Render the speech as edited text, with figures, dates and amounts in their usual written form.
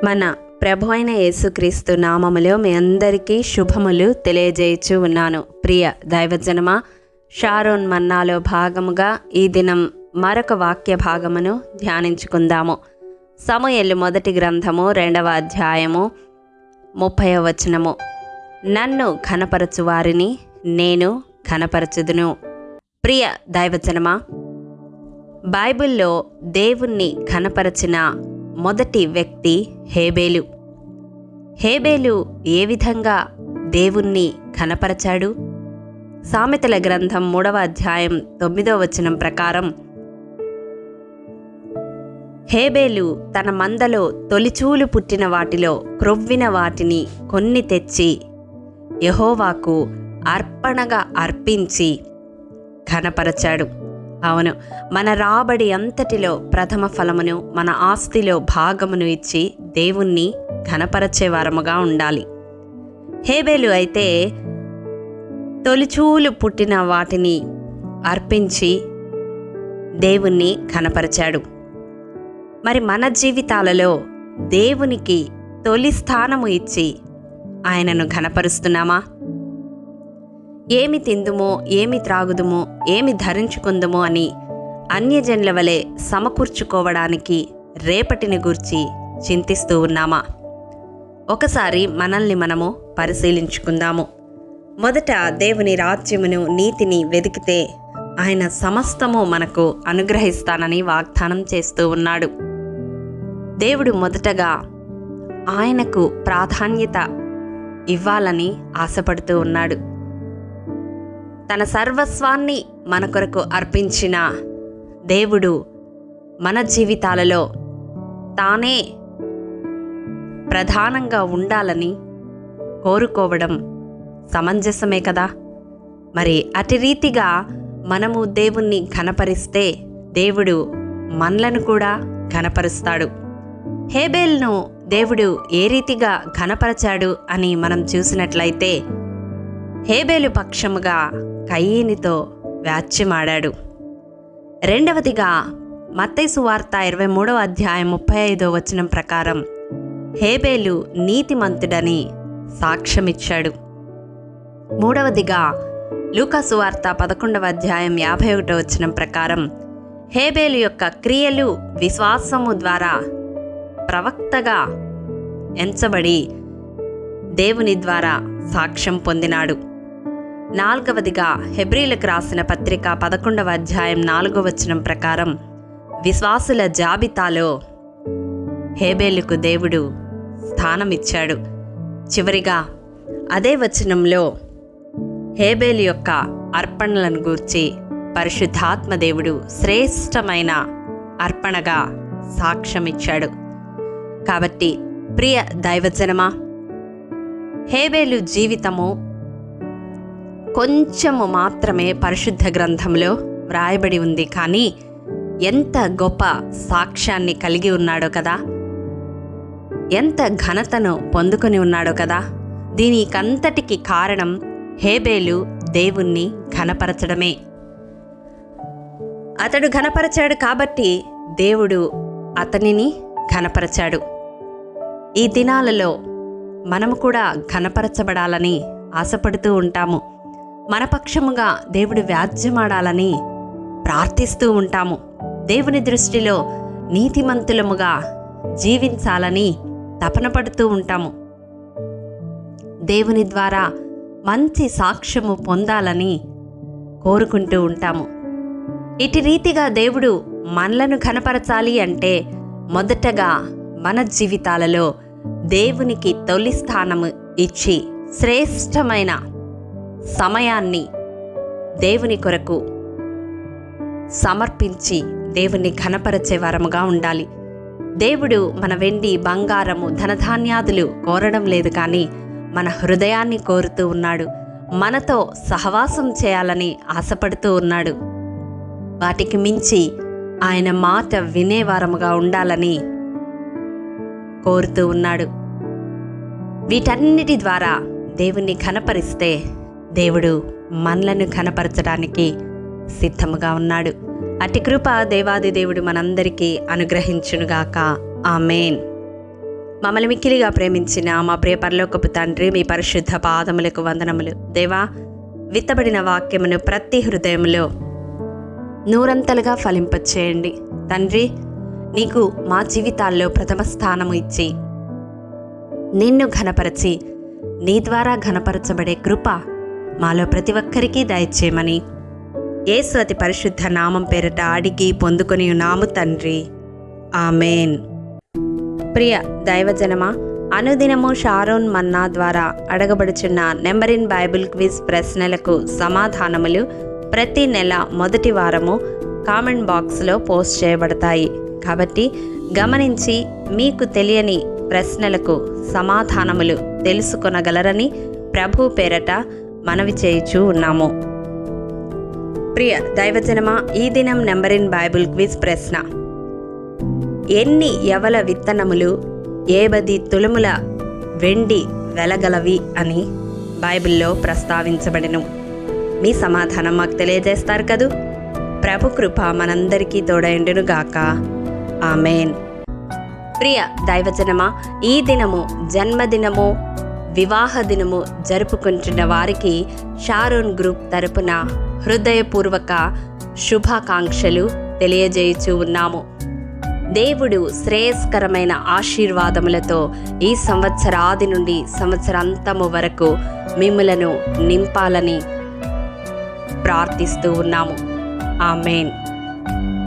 మన ప్రభు అయిన యేసుక్రీస్తు నామములో మీ అందరికీ శుభములు తెలియజేయచ్చు ఉన్నాను. ప్రియ దైవజనమా, షారోన్ మన్నాలో భాగముగా ఈ దినం మరొక వాక్య భాగమును ధ్యానించుకుందాము. సమూయేలు మొదటి గ్రంథము 2వ అధ్యాయము 30వ వచనము. నన్ను ఘనపరచు వారిని నేను ఘనపరచుదును. ప్రియ దైవజనమా, బైబిల్లో దేవుణ్ణి ఘనపరచిన మొదటి వ్యక్తి హేబేలు. హేబేలు ఏ విధంగా దేవుణ్ణి ఘనపరచాడు? సామెతల గ్రంథం 3వ అధ్యాయం 9వ వచనం ప్రకారం హేబేలు తన మందలో తొలిచూలు పుట్టిన వాటిలో క్రొవ్విన వాటిని కొన్ని తెచ్చి యెహోవాకు అర్పణగా అర్పించి ఘనపరచాడు. అవును, మన రాబడి అంతటిలో ప్రథమ ఫలమును, మన ఆస్తిలో భాగమును ఇచ్చి దేవుణ్ణి ఘనపరచే వారముగా ఉండాలి. హేబేలు అయితే తొలిచూలు పుట్టిన వాటిని అర్పించి దేవుణ్ణి ఘనపరచాడు. మరి మన జీవితాలలో దేవునికి తొలి స్థానము ఇచ్చి ఆయనను ఘనపరుస్తున్నామా? ఏమి తిందుమో, ఏమి త్రాగుదుమో, ఏమి ధరించుకుందుమో అని అన్యజనుల వలె సమకూర్చుకోవడానికి రేపటిని గూర్చి చింతిస్తూ ఉన్నామా? ఒకసారి మనల్ని మనము పరిశీలించుకుందాము. మొదట దేవుని రాజ్యమును, నీతిని వెతికితే ఆయన సమస్తము మనకు అనుగ్రహిస్తానని వాగ్దానం చేస్తూ ఉన్నాడు. దేవుడు మొదటగా ఆయనకు ప్రాధాన్యత ఇవ్వాలని ఆశపడుతూ ఉన్నాడు. తన సర్వస్వాన్ని మన కొరకు అర్పించిన దేవుడు మన జీవితాలలో తానే ప్రధానంగా ఉండాలని కోరుకోవడం సమంజసమే కదా. మరి అటు రీతిగా మనము దేవుణ్ణి ఘనపరిస్తే దేవుడు మనలను కూడా ఘనపరుస్తాడు. హేబేల్ను దేవుడు ఏ రీతిగా ఘనపరచాడు అని మనం చూసినట్లయితే, హేబేలు పక్షముగా కయీనుతో వ్యాజ్యమాడాడు. రెండవదిగా మత్తయి సువార్త 23వ అధ్యాయం 35వ వచనం ప్రకారం హేబేలు నీతిమంతుడని సాక్ష్యమిచ్చాడు. మూడవదిగా లూకా సువార్త 11వ అధ్యాయం 51వ వచనం ప్రకారం హేబేలు యొక్క క్రియలు విశ్వాసము ద్వారా ప్రవక్తగా ఎంచబడి దేవుని ద్వారా సాక్ష్యం పొందినాడు. నాలుగవదిగా హెబ్రీలకు రాసిన పత్రిక 11వ అధ్యాయం 4వ వచనం ప్రకారం విశ్వాసుల జాబితాలో హేబేలుకు దేవుడు స్థానమిచ్చాడు. చివరిగా అదే వచనంలో హేబేలు యొక్క అర్పణలను గూర్చి పరిశుద్ధాత్మ దేవుడు శ్రేష్టమైన అర్పణగా సాక్ష్యమిచ్చాడు. కాబట్టి ప్రియ దైవజనమా, హేబేలు జీవితము కొంచెము మాత్రమే పరిశుద్ధ గ్రంథంలో వ్రాయబడి ఉంది. కానీ ఎంత గొప్ప సాక్ష్యాన్ని కలిగి ఉన్నాడో కదా, ఎంత ఘనతను పొందుకొని ఉన్నాడో కదా. దీనికంతటికి కారణం హేబేలు దేవుణ్ణి ఘనపరచడమే. అతడు ఘనపరచాడు కాబట్టి దేవుడు అతనిని ఘనపరచాడు. ఈ దినాలలో మనము కూడా ఘనపరచబడాలని ఆశపడుతూ ఉంటాము. మన పక్షముగా దేవుడు వ్యాజ్యమాడాలని ప్రార్థిస్తూ ఉంటాము. దేవుని దృష్టిలో నీతిమంతులముగా జీవించాలని తపన పడుతూ ఉంటాము. దేవుని ద్వారా మంచి సాక్ష్యము పొందాలని కోరుకుంటూ ఉంటాము. ఇటు రీతిగా దేవుడు మనలను ఘనపరచాలి అంటే మొదటగా మన జీవితాలలో దేవునికి తొలి స్థానము ఇచ్చి శ్రేష్టమైన సమయాన్ని దేవుని కొరకు సమర్పించి దేవుని ఘనపరచే వరముగా ఉండాలి. దేవుడు మన వెండి, బంగారము, ధనధాన్యాదులు కోరడం లేదు, కానీ మన హృదయాన్ని కోరుతూ ఉన్నాడు. మనతో సహవాసం చేయాలని ఆశపడుతూ ఉన్నాడు. వాటికి మించి ఆయన మాట వినేవారముగా ఉండాలని కోరుతూ ఉన్నాడు. వీటన్నిటి ద్వారా దేవుణ్ణి ఘనపరిస్తే దేవుడు మనలను ఘనపరచడానికి సిద్ధముగా ఉన్నాడు. అట్టి కృప దేవాది దేవుడు మనందరికీ అనుగ్రహించునుగాక. ఆమేన్. మమ్మల్ని మిక్కిలిగా ప్రేమించిన మా ప్రియ పరలోకపు తండ్రి, మీ పరిశుద్ధ పాదములకు వందనములు. దేవా, విత్తబడిన వాక్యమును ప్రతి హృదయంలో నూరంతలుగా ఫలింపచేయండి. తండ్రి, నీకు మా జీవితాల్లో ప్రథమ స్థానము ఇచ్చి నిన్ను ఘనపరచి నీ ద్వారా ఘనపరచబడే కృప మాలో ప్రతి ఒక్కరికి దయచేయమని యేసు అతి పరిశుద్ధ నామం పేరిట అడిగి పొందుకొని ఉన్నాము తండ్రి. ఆమెన్. ప్రియ దైవజనమా, అనుదినము షారోన్ మన్నా ద్వారా అడగబడుచున్న నెంబర్ ఇన్ బైబిల్ క్విజ్ ప్రశ్నలకు సమాధానములు ప్రతి నెల మొదటి వారము కామెంట్ బాక్స్లో పోస్ట్ చేయబడతాయి. కాబట్టి గమనించి మీకు తెలియని ప్రశ్నలకు సమాధానములు తెలుసుకొనగలరని ప్రభు పేరట మనవి చేయుచూ ఉన్నాము. ప్రియ దైవజనమా, ఈ దినం నెంబర్ ఇన్ బైబిల్ క్విజ్ ప్రశ్న: ఎన్ని యవల విత్తనములు 80 తులముల వెండి వెలగలవి అని బైబిల్లో ప్రస్తావించబడెను. మీ సమాధానం మాకు తెలియజేస్తారు కదూ. ప్రభు కృప మనందరికీ తోడైండునుగాక. ఆమెన్. ప్రియ దైవజనమా, ఈ దినము జన్మదినము, వివాహ దినము జరుపుకుంటున్న వారికి షారోన్ గ్రూప్ తరపున హృదయపూర్వక శుభాకాంక్షలు తెలియజేయుచూ ఉన్నాము. దేవుడు శ్రేయస్కరమైన ఆశీర్వాదములతో ఈ సంవత్సరాది నుండి సంవత్సరాంతము వరకు మిమ్ములను నింపాలని ప్రార్థిస్తూ ఉన్నాము. ఆమెన్.